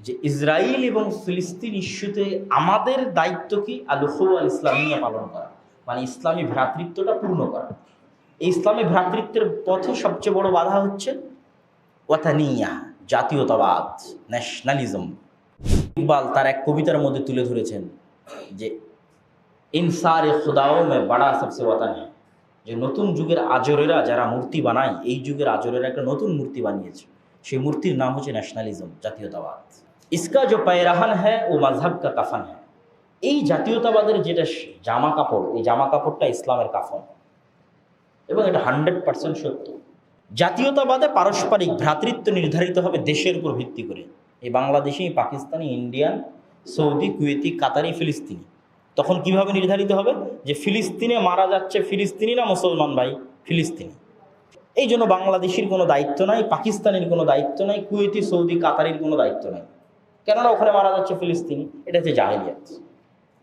যে ইসরায়েল এবং ফিলিস্তিন ইস্যুতে আমাদের দায়িত্ব কি আল-উখুওয়া আল-ইসলামিয়া পালন করা, মানে ইসলামী ভ্রাতৃত্বটা পূর্ণ করা। এই ইসলামী ভ্রাতৃত্বের পথে সবচেয়ে বড় বাধা হচ্ছে ওয়াতানিয়া, জাতীয়তাবাদ, ন্যাশনালিজম। ইকবাল তার এক কবিতার মধ্যে তুলে ধরেছেন যে ইনসারে খুদাও মে বড়া সবসে ওয়াতান হ্যায়, যে নতুন যুগের আজরেরা যারা মূর্তি বানায়, এই যুগের আজরেরা একটা নতুন মূর্তি বানিয়েছে, সেই মূর্তির নাম হচ্ছে ন্যাশনালিজম, জাতীয়তাবাদ। ইসকা যে পায়রাহান হ্যায় ও মাযহাব কা কাফন হ্যায়। এই জাতীয়তাবাদের যেটা জামা কাপড়, এই জামা কাপড়টা ইসলামের কাফন, এবং এটা 100% সত্য। জাতীয়তাবাদে পারস্পরিক ভ্রাতৃত্ব নির্ধারিত হবে দেশের উপর ভিত্তি করে। এই Bangladeshi, Pakistani, Indian, Saudi, Kuwaiti, Qatari, ফিলিস্তিনি। তখন কিভাবে নির্ধারিত হবে যে ফিলিস্তিনে মারা যাচ্ছে ফিলিস্তিনি না মুসলমান ভাই? ফিলিস্তিনি। এই জন্য বাংলাদেশের কোনো দায়িত্ব নাই, পাকিস্তানের কোনো দায়িত্ব নাই, কুয়েতি, সৌদি, কাতারির কোনো দায়িত্ব নাই, কেননা ওখানে মারা যাচ্ছে ফিলিস্তিনি। এটা হচ্ছে জাহেলিয়াত,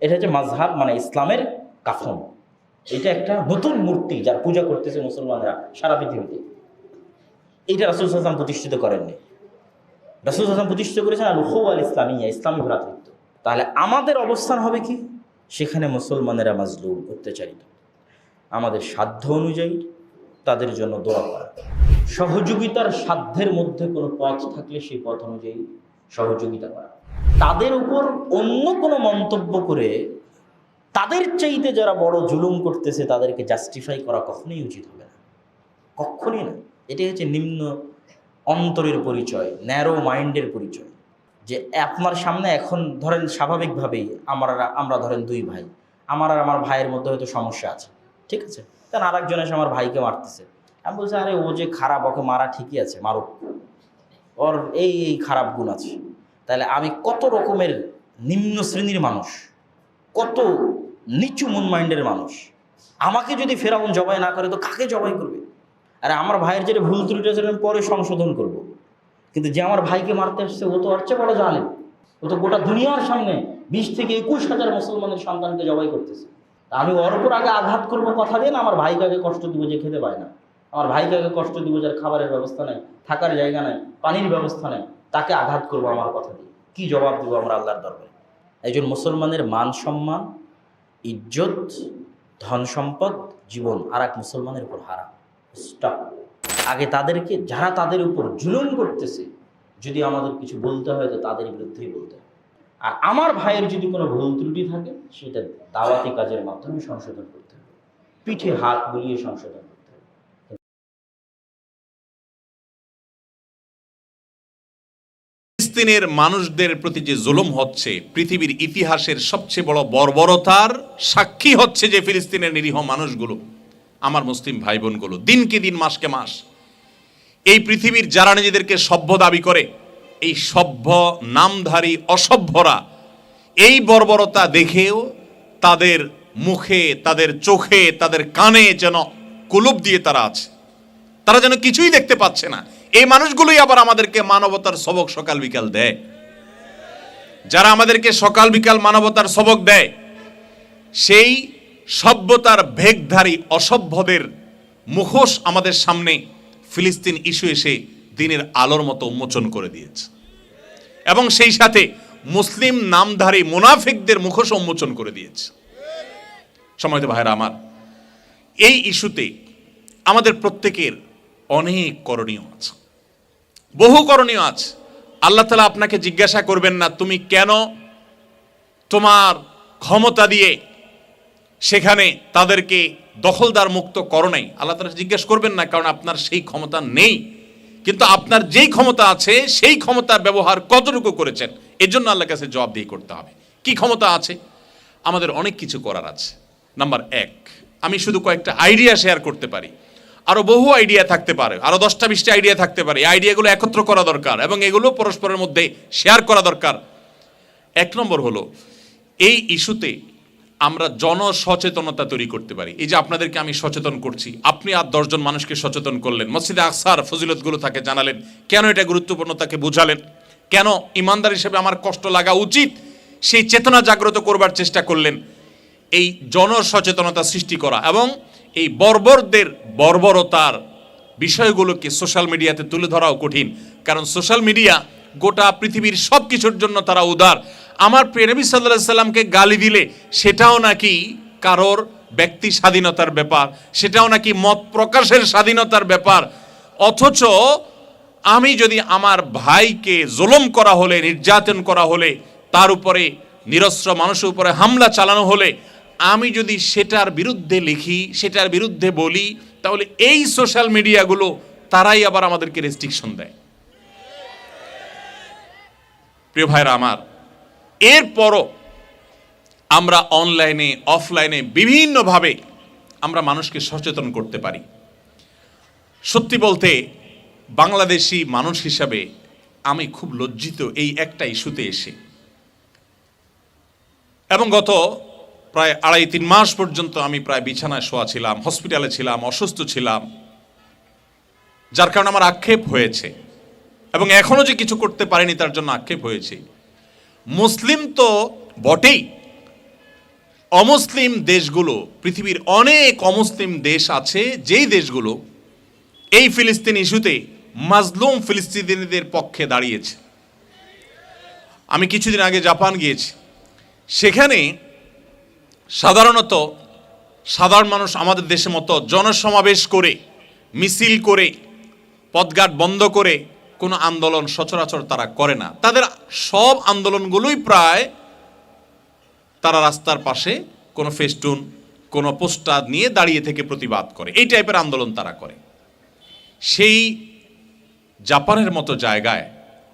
এটা হচ্ছে মাযহাব, মানে ইসলামের কাফন। এটা একটা নতুন মূর্তি যার পূজা করতেছে মুসলমানরা সারা পৃথিবীতে। এইটা রাসূল সাল্লাল্লাহু আলাইহি ওয়াসাল্লাম প্রতিষ্ঠিত করেননি। রাসূল সাল্লাল্লাহু আলাইহি ওয়াসাল্লাম প্রতিষ্ঠিত করেছেন আল-উখুওয়া আল-ইসলামিয়া, ইসলামী ভ্রাতৃত্ব। তাহলে আমাদের অবস্থান হবে কি? সেখানে মুসলমানেরা মাজলুম, অত্যাচারিত, আমাদের সাধ্য অনুযায়ী তাদের জন্য দোয়া করা, সহযোগিতার সাধ্যের মধ্যে কোনো পথ থাকলে সেই পথ অনুযায়ী সহযোগিতা করা। তাদের উপর অন্য কোনো মন্তব্য করে তাদের চাইতে যারা বড় জুলুম করতেছে তাদেরকে জাস্টিফাই করা কখনোই উচিত হবে না, কখনোই না। এটাই হচ্ছে নিম্ন অন্তরের পরিচয়, ন্যারো মাইন্ডের পরিচয়। যে আপনার সামনে এখন ধরেন স্বাভাবিকভাবেই আমরা ধরেন দুই ভাই, আমার আর আমার ভাইয়ের মধ্যে হয়তো সমস্যা আছে, ঠিক আছে? কারণ আর একজন এসে আমার ভাইকে মারতেছে, আমি বলছি আরে ও যে খারাপ, ওকে মারা ঠিকই আছে, মারুক, ওর এই এই খারাপ গুণ আছে। তাহলে আমি কত রকমের নিম্ন শ্রেণীর মানুষ, কত নিচু মন মাইন্ডের মানুষ, আমাকে যদি ফেরাউন জবাই না করে তো কাকে জবাই করবে? আরে আমার ভাইয়ের যেটা ভুল ত্রুটি আছে আমি পরে সংশোধন করব, কিন্তু যে আমার ভাইকে মারতে আসছে ও তো ওর চেয়ে বড় জালেম। ও তো গোটা দুনিয়ার সামনে 20 থেকে 21,000 মুসলমানের সন্তানকে জবাই করতেছে। আমি ওর উপর আগে আঘাত করবো কথা দিয়ে না, আমার ভাইকে আগে কষ্ট দিব যে খেতে পায় না, আমার ভাইকে আগে কষ্ট দিব যার খাবারের ব্যবস্থা নেই, থাকার জায়গা নেই, পানির ব্যবস্থা নেই, তাকে আঘাত করবো আমার কথা দিয়ে। কি জবাব দিব আমরা আল্লাহর দরবারে? একজন মুসলমানের মান সম্মান, ইজ্জত, ধন সম্পদ, জীবন আর এক মুসলমানের উপর হারাম। স্টপ। আগে তাদেরকে, যারা তাদের উপর জুলুম করতেছে, যদি আমাদের কিছু বলতে হয় তো তাদের বিরুদ্ধেই বলতে হয়। আর আমার ভাইয়ের যদি কোনো ভুল ত্রুটি থাকে সেটা দাওয়াতি কাজের মাধ্যমে সংশোধন করতে হবে, পিঠে হাত বুলিয়ে সংশোধন করতে হবে। ফিলিস্তিনের মানুষদের প্রতি যে জুলুম হচ্ছে, পৃথিবীর ইতিহাসের সবচেয়ে বড় বর্বরতার সাক্ষী হচ্ছে যে ফিলিস্তিনের নিরীহ মানুষগুলো, আমার মুসলিম ভাই বোনগুলো, দিনকে দিন মাসকে মাস এই পৃথিবীর যারা নিজেদেরকে সভ্য দাবি করে, এই সভ্য নামধারী অসভ্যরা এই বর্বরতা দেখেও তাদের মুখে, তাদের চোখে, তাদের কানে যেন কুলুপ দিয়ে তারা আছে, তারা যেন কিছুই দেখতে পাচ্ছে না। এই মানুষগুলোই আবার আমাদেরকে মানবতার সবক সকাল বিকাল দেয়। যারা আমাদেরকে সকাল বিকাল মানবতার সবক দেয়, সেই সভ্যতার ভেগধারী অসভ্যদের মুখোশ আমাদের সামনে ফিলিস্তিন ইস্যু এসে দিনের আলোর মতো উন্মোচন করে দিয়েছে, এবং সেই সাথে মুসলিম নামধারী মুনাফিকদের মুখোশ উন্মোচন করে দিয়েছে। সম্মানিত ভাইরা আমার, এই ইস্যুতে আমাদের প্রত্যেকের অনেক করণীয় আছে, বহু করণীয় আছে। আল্লাহ তাআলা আপনাকে জিজ্ঞাসা করবেন না তুমি কেন তোমার ক্ষমতা দিয়ে সেখানে তাদেরকে দখলদার মুক্ত করো নাই। আল্লাহ তাআলা জিজ্ঞাসা করবেন না, কারণ আপনার সেই ক্ষমতা নেই। কিন্তু আপনার যেই ক্ষমতা আছে সেই ক্ষমতার ব্যবহার কতটুকু করেছেন, এর জন্য আল্লাহর কাছে জবাবদিহি করতে হবে। কি ক্ষমতা আছে? আমাদের অনেক কিছু করার আছে। নাম্বার 1, আমি শুধু কয়েকটা আইডিয়া শেয়ার করতে পারি, আরো বহু আইডিয়া থাকতে পারে, আরো 10টা 20টা আইডিয়া থাকতে পারে। এই আইডিয়াগুলো একত্র করা দরকার এবং এগুলো পরস্পরের মধ্যে শেয়ার করা দরকার। 1 নম্বর হলো, এই ইস্যুতে আমরা জনসচেতনতা তৈরি করতে পারি। এই যে আপনাদেরকে আমি সচেতন করছি, আপনি আর 10 জন মানুষকে সচেতন করলেন, মসজিদে আকসার ফজিলতগুলো তাকে জানালেন, কেন এটা গুরুত্বপূর্ণ তাকে বুঝালেন, কেন ইমানদার হিসেবে আমার কষ্ট লাগা উচিত, সেই চেতনা জাগ্রত করবার চেষ্টা করলেন। এই জনসচেতনতা সৃষ্টি করা এবং এই বর্বরদের বর্বরতার বিষয়গুলোকে সোশ্যাল মিডিয়াতে তুলে ধরাও কঠিন, কারণ সোশ্যাল মিডিয়া গোটা পৃথিবীর সব কিছুর জন্য তারা উদার। আমার প্রিয় নবী সাল্লাল্লাহু আলাইহি সাল্লামকে গালি দিলে সেটাও নাকি কারোর ব্যক্তি স্বাধীনতার ব্যাপার, সেটাও নাকি মত প্রকাশের স্বাধীনতার ব্যাপার। অথচ আমি যদি আমার ভাইকে জুলুম করা হলে, নির্যাতন করা হলে, তার উপরে নিরস্ত্র মানুষের উপরে হামলা চালানো হলে আমি যদি সেটার বিরুদ্ধে লিখি, সেটার বিরুদ্ধে বলি, তাহলে এই সোশ্যাল মিডিয়াগুলো তারাই আবার আমাদেরকে রেস্ট্রিকশন দেয়। প্রিয় ভাইরা আমার, এরপরও আমরা অনলাইনে অফলাইনে বিভিন্নভাবে আমরা মানুষকে সচেতন করতে পারি। সত্যি বলতে বাংলাদেশি মানুষ হিসাবে আমি খুব লজ্জিত এই একটা ইস্যুতে এসে, এবং গত প্রায় 2.5-3 মাস পর্যন্ত আমি প্রায় বিছানায় শোয়া ছিলাম, হসপিটালে ছিলাম, অসুস্থ ছিলাম, যার কারণে আমার আক্ষেপ হয়েছে এবং এখনো যে কিছু করতে পারিনি তার জন্য আক্ষেপ হয়েছে। মুসলিম তো বটেই, অমুসলিম দেশগুলো, পৃথিবীর অনেক অমুসলিম দেশ আছে যেই দেশগুলো এই ফিলিস্তিন ইস্যুতে মাজলুম ফিলিস্তিনিদের পক্ষে দাঁড়িয়েছে। আমি কিছুদিন আগে জাপান গিয়েছি, সেখানে সাধারণত সাধারণ মানুষ আমাদের দেশের মতো জনসমাবেশ করে, মিছিল করে, পথঘাট বন্ধ করে কোনো আন্দোলন সচরাচর তারা করে না। তাদের সব আন্দোলনগুলোই প্রায় তারা রাস্তার পাশে কোনো ফেস্টুন, কোনো পোস্টার নিয়ে দাঁড়িয়ে থেকে প্রতিবাদ করে, এই টাইপের আন্দোলন তারা করে। সেই জাপানের মতো জায়গায়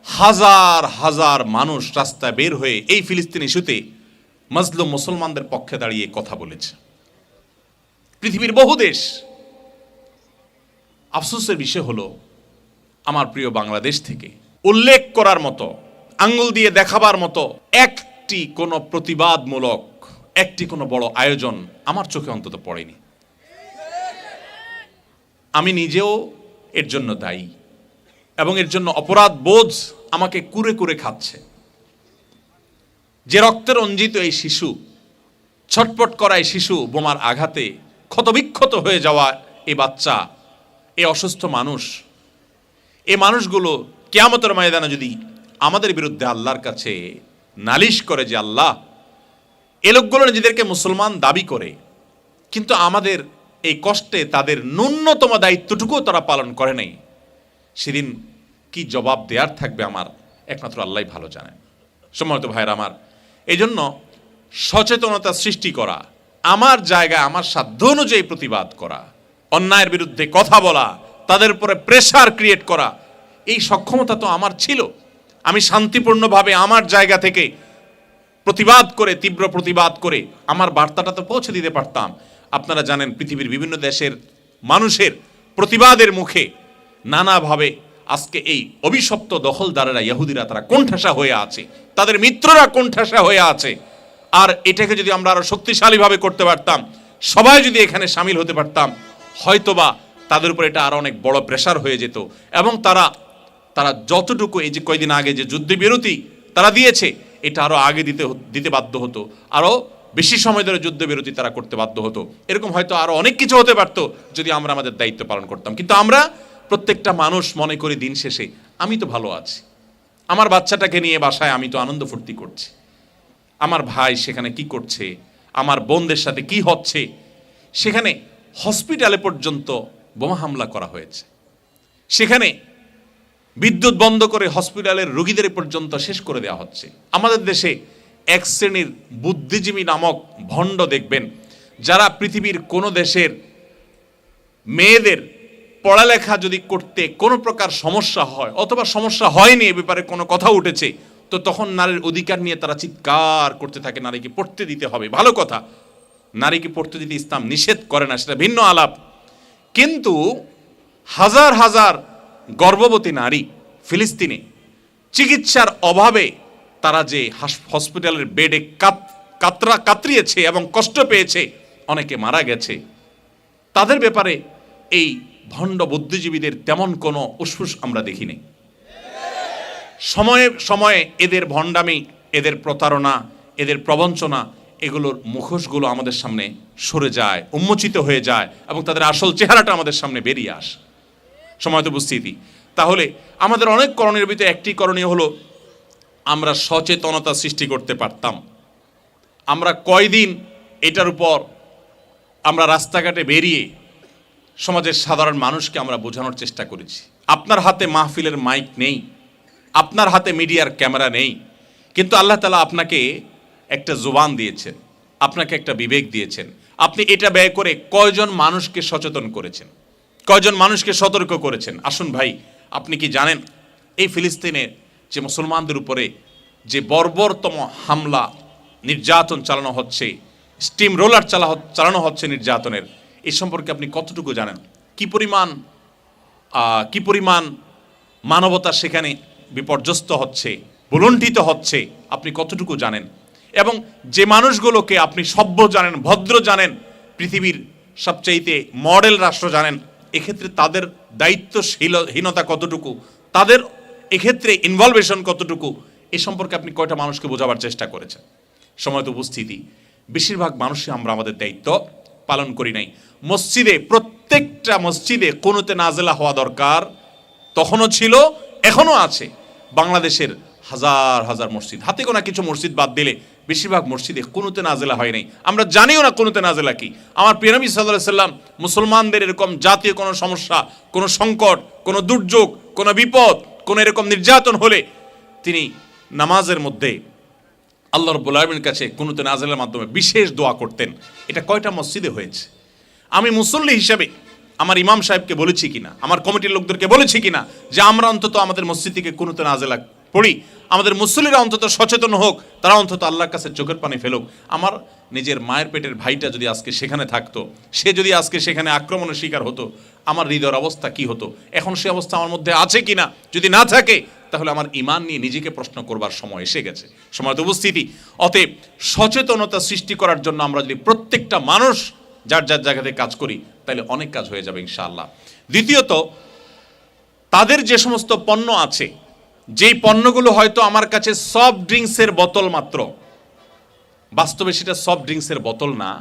হাজার হাজার মানুষ রাস্তায় বের হয়ে এই ফিলিস্তিন ইস্যুতে মাজলুম মুসলমানদের পক্ষে দাঁড়িয়ে কথা বলেছে। পৃথিবীর বহু দেশ। আফসোসের বিষয় হলো আমার প্রিয় বাংলাদেশ থেকে উল্লেখ করার মতো, আঙ্গুল দিয়ে দেখাবার মতো একটি কোনো প্রতিবাদমূলক, একটি কোনো বড় আয়োজন আমার চোখে অন্তত পড়েনি। আমি নিজেও এর জন্য দায়ী এবং এর জন্য অপরাধ বোধ আমাকে কুরে কুরে খাচ্ছে। যে রক্তে রঞ্জিত এই শিশু, ছটপট করা এই শিশু, বোমার আঘাতে ক্ষতবিক্ষত হয়ে যাওয়া এই বাচ্চা, এই অসুস্থ মানুষ, এই মানুষগুলো কিয়ামতের ময়দানে যদি আমাদের বিরুদ্ধে আল্লাহর কাছে নালিশ করে যে আল্লাহ, এ লোকগুলো নিজেদেরকে মুসলমান দাবি করে কিন্তু আমাদের এই কষ্টে তাদের ন্যূনতম দায়িত্বটুকুও তারা পালন করে নাই, সেদিন কি জবাব দেওয়ার থাকবে আমার একমাত্র আল্লাহই ভালো জানেন। সম্মানিত ভাইয়েরা আমার, এই জন্য সচেতনতা সৃষ্টি করা, আমার জায়গায় আমার সাধ্য অনুযায়ী প্রতিবাদ করা, অন্যায়ের বিরুদ্ধে কথা বলা, তাদের উপরে প্রেসার ক্রিয়েট করা, এই সক্ষমতা তো আমার ছিল। আমি শান্তিপূর্ণভাবে আমার জায়গা থেকে প্রতিবাদ করে, তীব্র প্রতিবাদ করে আমার বার্তাটা তো পৌঁছে দিতে পারতাম। আপনারা জানেন পৃথিবীর বিভিন্ন দেশের মানুষের প্রতিবাদের মুখে নানাভাবে আজকে এই অভিশপ্ত দখলদারেরা, ইহুদিরা, তারা কোণঠাসা হয়ে আছে, তাদের মিত্ররা কোণঠাসা হয়ে আছে। আর এটাকে যদি আমরা আরো শক্তিশালীভাবে করতে পারতাম, সবাই যদি এখানে সামিল হতে পারতাম, হয়তোবা তাদের উপর এটা আরো অনেক বড় প্রেসার হয়ে যেত এবং তারা যতটুকু এই যে কয়দিন আগে যে যুদ্ধবিরতি তারা দিয়েছে, এটা আরো আগে দিতে বাধ্য হতো, আরো বেশি সময় ধরে যুদ্ধবিরতি তারা করতে বাধ্য হতো। এরকম হয়তো আরো অনেক কিছু হতে পারতো যদি আমরা আমাদের দায়িত্ব পালন করতাম। কিন্তু আমরা প্রত্যেকটা মানুষ মনে করি দিন শেষে আমি তো ভালো আছি, আমার বাচ্চাটাকে নিয়ে বাসায় আমি তো আনন্দ ফুর্তি করছি, আমার ভাই সেখানে কি করছে, আমার বোনদের সাথে কি হচ্ছে। সেখানে হসপিটালে পর্যন্ত বোমা হামলা করা হয়েছে, সেখানে বিদ্যুৎ বন্ধ করে হসপিটালের রোগীদের পর্যন্ত শেষ করে দেওয়া হচ্ছে। আমাদের দেশে এক শ্রেণীর বুদ্ধিজীবী নামক ভণ্ড দেখবেন, যারা পৃথিবীর কোনো দেশের মেয়েদের পড়ালেখা যদি করতে কোনো প্রকার সমস্যা হয় অথবা সমস্যা হয়নি, এ ব্যাপারে কোনো কথা উঠেছে, তো তখন নারীর অধিকার নিয়ে তারা চিৎকার করতে থাকে, নারীকে পড়তে দিতে হবে। ভালো কথা, নারীকে পড়তে দিতে ইসলাম নিষেধ করে না, সেটা ভিন্ন আলাপ। কিন্তু হাজার হাজার গর্ভবতী নারী ফিলিস্তিনে চিকিৎসার অভাবে তারা যে হসপিটালের বেডে কাতরিয়েছে এবং কষ্ট পেয়েছে, অনেকে মারা গেছে, তাদের ব্যাপারে এই ভণ্ড বুদ্ধিজীবীদের তেমন কোনো উসফুস আমরা দেখিনি। সময়ে সময়ে এদের ভণ্ডামি, এদের প্রতারণা, এদের প্রবঞ্চনা, এগুলোর মুখোশগুলো আমাদের সামনে সরে যায়, উন্মোচিত হয়ে যায় এবং তাদের আসল চেহারাটা আমাদের সামনে বেরিয়ে আসে। সময়ত উপস্থিতি, তাহলে আমাদের অনেক করণীয় ভিতরে একটি করণীয় হলো আমরা সচেতনতা সৃষ্টি করতে পারতাম। আমরা কয়দিন এটার উপর আমরা রাস্তাঘাটে বেরিয়ে সমাজের সাধারণ মানুষকে আমরা বোঝানোর চেষ্টা করেছি। আপনার হাতে মাহফিলের মাইক নেই, আপনার হাতে মিডিয়ার ক্যামেরা নেই, কিন্তু আল্লাহ তাআলা আপনাকে একটা জুবান দিয়েছেন, আপনাকে একটা বিবেক দিয়েছেন। আপনি এটা ব্যয় করে কয়জন মানুষকে সচেতন করেছেন, কয়জন মানুষকে সতর্ক করেছেন? আসুন ভাই, আপনি কি জানেন এই ফিলিস্তিনে যে মুসলমানদের উপরে যে বর্বরতম হামলা নির্যাতন চালানো হচ্ছে, স্টিম রোলার চালানো হচ্ছে নির্যাতনের, এই সম্পর্কে আপনি কতটুকু জানেন? কি পরিমাণ মানবতা সেখানে বিপর্যস্ত হচ্ছে, ভুলুণ্ঠিত হচ্ছে, আপনি কতটুকু জানেন? এবং যে মানুষগুলোকে আপনি সভ্য জানেন, ভদ্র জানেন, পৃথিবীর সবচাইতে মডেল রাষ্ট্র জানেন, এক্ষেত্রে তাদের দায়িত্বশীলহীনতা কতটুকু, তাদের এক্ষেত্রে ইনভলভেশন কতটুকু, এ সম্পর্কে আপনি কয়টা মানুষকে বোঝাবার চেষ্টা করেছেন? সময়ত উপস্থিতি, বেশিরভাগ মানুষই আমরা আমাদের দায়িত্ব পালন করি নাই। মসজিদে, প্রত্যেকটা মসজিদে কুনুতে নাজেলা হওয়া দরকার, তখনও ছিল, এখনো আছে। বাংলাদেশের হাজার হাজার মসজিদ, হাতে গোনা কিছু মসজিদ বাদ দিলে বেশিরভাগ মসজিদে কুনুতে নাজেলা হয় নাই। আমরা জানিও না কুনুতে নাজেলা কি। আমার প্রিয় নবী সাল্লাল্লাহু আলাইহি সাল্লাম মুসলমানদের এরকম জাতীয় কোনো সমস্যা, কোনো সংকট, কোনো দুর্যোগ, কোনো বিপদ, কোনো এরকম নির্যাতন হলে তিনি নামাজের মধ্যে আল্লাহ রাব্বুল আলামিনের কাছে কুনুতে নাজেলার মাধ্যমে বিশেষ দোয়া করতেন। এটা কয়টা মসজিদে হয়েছে? আমি মুসল্লি হিসেবে আমার ইমাম সাহেবকে বলেছি কিনা, আমার কমিটির লোকদেরকে বলেছি কিনা যে আমরা অন্তত আমাদের মসজিদ থেকে কুনুতে নাজেলা পড়ি, আমাদের মুসল্লিরা অন্তত সচেতন হোক, তারা অন্তত আল্লাহর কাছে চোখের পানি ফেলুক। আমার নিজের মায়ের পেটের ভাইটা যদি আজকে সেখানে থাকতো, সে যদি আজকে সেখানে আক্রমণের শিকার হতো, আমার হৃদয়ের অবস্থা কি হতো? এখন সে অবস্থা আমার মধ্যে আছে কিনা? যদি না থাকে, তাহলে আমার ঈমান নিয়ে নিজেকে প্রশ্ন করবার সময় এসে গেছে। সময়ত উপস্থিতি, অতএব সচেতনতা সৃষ্টি করার জন্য আমরা যদি প্রত্যেকটা মানুষ যার যার জায়গাতে কাজ করি, তাহলে অনেক কাজ হয়ে যাবে ইনশাআল্লাহ। দ্বিতীয়ত, তাদের যে সমস্ত পণ্য আছে, যেই পণ্যগুলো হয়তো আমার কাছে সফট ড্রিঙ্কসের বোতল মাত্র, বাস্তবে সেটা সফট ড্রিঙ্কসের বোতল না,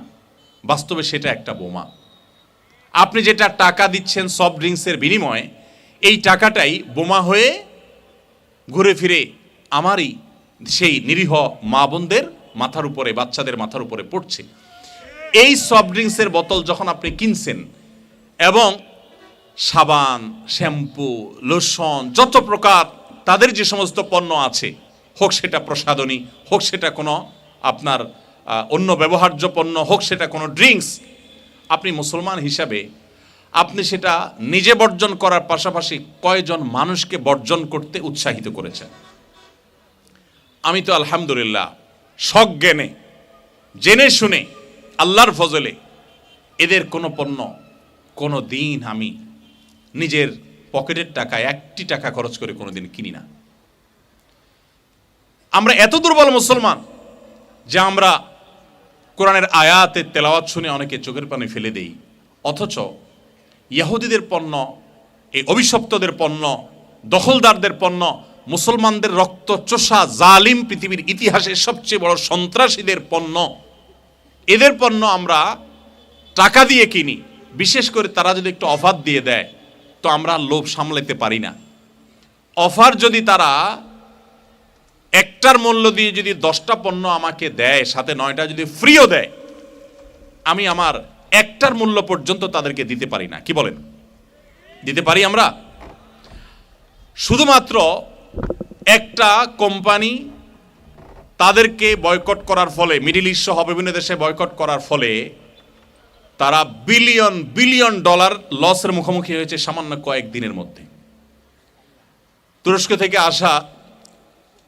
বাস্তবে সেটা একটা বোমা। আপনি যেটা টাকা দিচ্ছেন সফট ড্রিঙ্কসের বিনিময়ে, এই টাকাটাই বোমা হয়ে ঘুরে ফিরে আমারই সেই নিরীহ মা বোনদের মাথার উপরে, বাচ্চাদের মাথার উপরে পড়ছে। এই সফট ড্রিঙ্কসের বোতল যখন আপনি কিনছেন, এবং সাবান, শ্যাম্পু, লোশন, যত প্রকার তাদের যে সমস্ত পণ্য আছে, হোক সেটা প্রসাধনী, হোক সেটা কোনো আপনার অন্য ব্যবহার্য পণ্য, হোক সেটা কোনো ড্রিঙ্কস, আপনি মুসলমান হিসাবে আপনি সেটা নিজে বর্জন করার পাশাপাশি কয়জন মানুষকে বর্জন করতে উৎসাহিত করেছেন? আমি তো আলহামদুলিল্লাহ সজ্ঞানে, জেনে শুনে, আল্লাহর ফজলে এদের কোনো পণ্য কোনো দিন আমি নিজের পকেটের টাকা, একটি টাকা খরচ করে কোনোদিন কিনি না। আমরা এত দুর্বল মুসলমান যে আমরা কোরআনের আয়াতের তেলাওয়াত শুনে অনেকে চোখের পানি ফেলে দেই, অথচ ইহুদিদের পণ্য, এই অভিশপ্তদের পণ্য, দখলদারদের পণ্য, মুসলমানদের রক্ত চোষা জালিম পৃথিবীর ইতিহাসে সবচেয়ে বড় সন্ত্রাসীদের পণ্য, এদের পণ্য আমরা টাকা দিয়ে কিনি। বিশেষ করে তারা যদি একটু অফার দিয়ে দেয়, তো আমরা লোভ সামলাতে পারি না। অফার যদি তারা একটার মূল্য দিয়ে যদি 10টা পণ্য আমাকে দেয়, সাথে 9টা যদি ফ্রিও দেয়, আমি আমার একটার মূল্য পর্যন্ত তাদেরকে দিতে পারি না। কি বলেন? দিতে পারি আমরা? শুধুমাত্র একটা কোম্পানি তাদেরকে বয়কট করার ফলে, মিডল ইস্ট সহ বিভিন্ন দেশে বয়কট করার ফলে তারা বিলিয়ন বিলিয়ন ডলার লসের মুখোমুখি হয়েছে সামান্য কয়েকদিনের মধ্যে। তুরস্ক থেকে আসা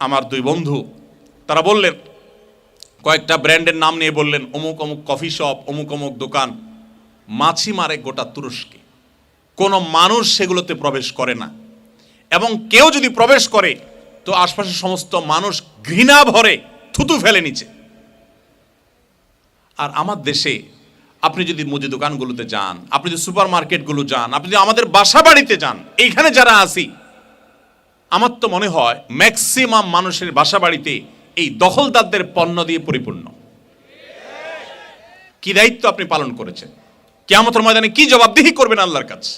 আমার 2 বন্ধু, তারা বললেন, কয়েকটা ব্র্যান্ডের নাম নিয়ে বললেন, অমুক অমুক কফি শপ, অমুক অমুক দোকান মাছি মারে গোটা তুরস্কে, কোনো মানুষ সেগুলোতে প্রবেশ করে না, এবং কেউ যদি প্রবেশ করে তো আশপাশের সমস্ত মানুষ ঘৃণা ভরে থুতু ফেলে নিচে। আর আমার দেশে আপনি যদি মুদি দোকানগুলোতে যান, আপনি যদি সুপার মার্কেটগুলো যান, আপনি যদি আমাদের বাসা বাড়িতে যান, এইখানে যারা আসি, আমার তো মনে হয় ম্যাক্সিমাম মানুষের বাসা বাড়িতে এই দখলদারদের পণ্য দিয়ে পরিপূর্ণ। কি দায়িত্ব আপনি পালন করেছেন? কিয়ামতের ময়দানে কি জবাবদিহি করবেন আল্লাহর কাছে?